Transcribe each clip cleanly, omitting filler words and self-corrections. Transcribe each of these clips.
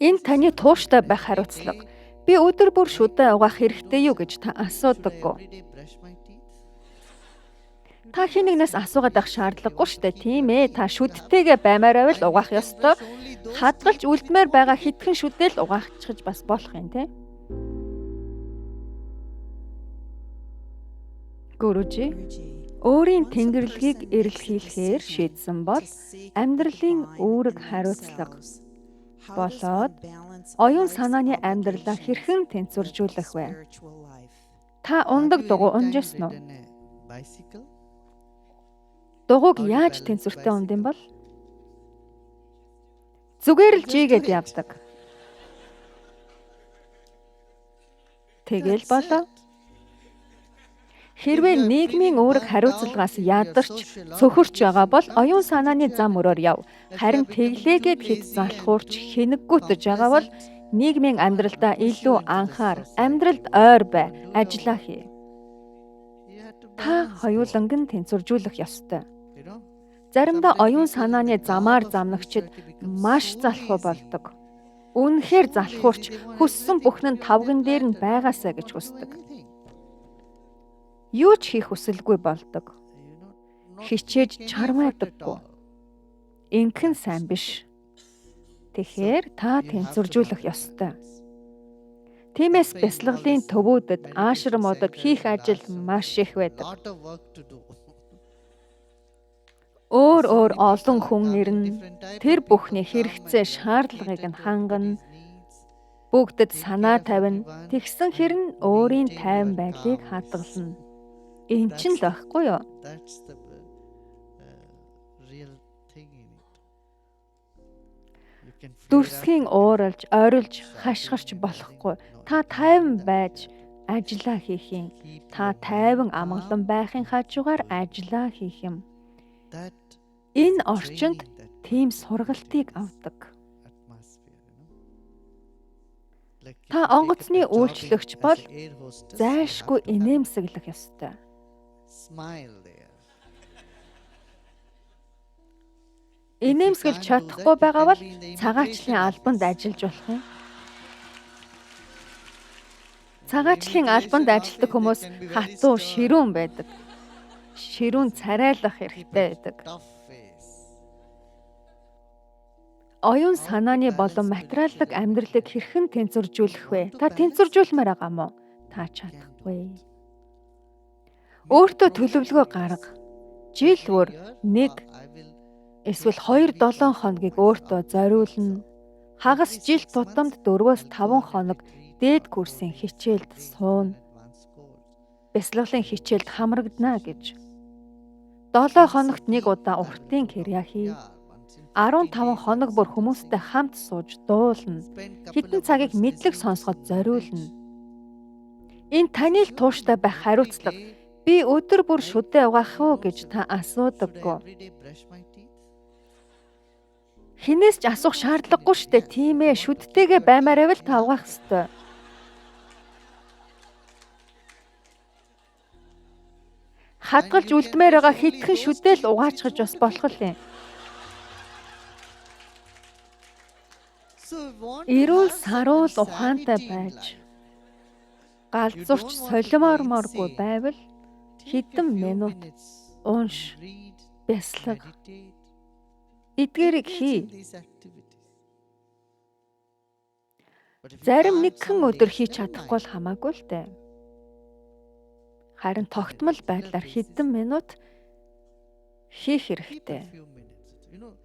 Энэ таны тууштай байх хариуцлага. Би өдөр бүр шүдэн угаах хэрэгтэй юу гэж та асуудаггүй. Та хинэгнээс асуугаад байх шаардлагагүй шүү дээ. Тийм ээ. Та шүдтэйгээ баймаар байвал угаах ёстой. Хадгалж үлдмээр байгаа хитгэн шүдэл угаахчиж бас болох юм те. Гүрүжи өөрийн тэнгэрлэгийг эрэлхийлэхээр шийдсэн бол амьдралын үүрэг хариуцлага болоод оюун санааны амьдралаа хэрхэн тэнцвэржүүлэх вэ? Та ундаг дугуй унжсэн уу? Дугуйг яаж тэнцвэртэй ундын бол? Зүгээр л жигээд явдаг. Тэгэл болоо. Хэрвээ нийгмийн үүрэг хариуцлагаас ядарч цөхөрч байгаа бол оюун санааны зам өрөөр яв. Харин тэглээгээд хит залхуурч хэнэггүйтэж байгаа бол нийгмийн амьдралдаа илүү анхаар, амьдралд ойр бай, ажиллаа хий. Та хоёуланг нь тэнцвэржүүлэх ёстой. Заримдаа оюун санааны замаар замнагчид маш залхуу болдог. Үнэхээр залхуурч хүссэн бүхэн нь тавган дээр нь байгаасаа гэж хүсдэг. Юу ч хийх хүсэлгүй болдог. Хичээж чармаадаггүй. Инхэн сайн биш. Тэгэхээр та тэнцвэржүүлэх ёстой. Тиймээс бясалгалын төвүүдэд, аашрамуудад хийх ажил маш их байдаг. Өөр олон хүн ирнэ. Тэр бүхний хэрэгцээ шаардлагыг нь хангана. Бүгдэд санаа тавина. Тэгсэн хэрн өөрийн тайван байдлыг хадгална. Энэ ч л байхгүй юу? Дүрсхийн ууралж, орилж, хашгирч болохгүй. Та тайван байж ажиллаа хийх юм. Та тайван амгалан байхын хажуугаар ажиллаа хийх юм. Энэ орчинд тийм сургалтыг авдаг. Та онгоцны үйлчлэгч бол зайлшгүй инээмсэглэх ёстой. Инээмсэглэж чадахгүй байгаа бол цагаачлалын албанд ажиллаж болох юм. Цагаачлалын албанд ажилладаг хүмүүс хатуу ширүүн байдаг. Ширүүн царайлах хэрэгтэй байдаг. Оюун санааны болон материаллык амьдралыг хэрхэн тэнцвэржүүлэх вэ? Та тэнцвэржүүлмээр байгаа мó? Та чадахгүй. Өөртөө төлөвлөгөө гарга. Жил бүр 1 эсвэл 2-7 хоногийг өөртөө зориулна. Хагас жил тутамд 4-5 хоног дээд курсын хичээлд сууна. Бясалгалын хичээлд хамрагдана гэж. 7 хоногт 1 удаа уртын киря хий. 15 хоног бүр хүмүүстэй хамт сууж дуулна. Хэдэн цагийг мэдлэг сонсоход зориулна. Энэ таны л тууштай байх хариуцлага. Би өдөр бүр шүдэн угаах уу гэж та асуудаггүй. Хинээс ч асуух шаардлагагүй шүү дээ. Тийм ээ, шүдтэйгээ баймаар байвал та угаах ёстой. Хадгалж үлдмээр байгаа хитгэн шүдэл угаачгаж бас болох юм. Эрүүл саруул ухаантай байж галзуурч солимоормооргүй байвал хэдэн минут унш, бяслаг, эдгээрийг хий. Зарим нэгэн өдөр хийж чадахгүй бол хамаагүй л дээ. Харин тогтмол байдлаар хэдэн минут хийх хэрэгтэй.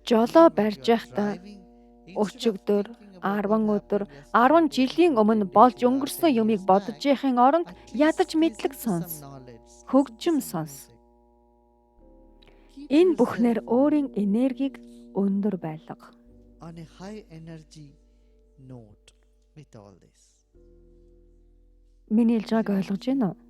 Жолоо барьж байхдаа өчигдөр, 10 өдөр, 10 жилийн өмнө болж өнгөрсөн юмыг бодож яхин оронд ядаж мэдлэг сонс. Хөгжим сонс. Энэ бүхнээр өөрийн энергийг өндөр байлга. Миний хэлж байгааг ойлгож байна уу?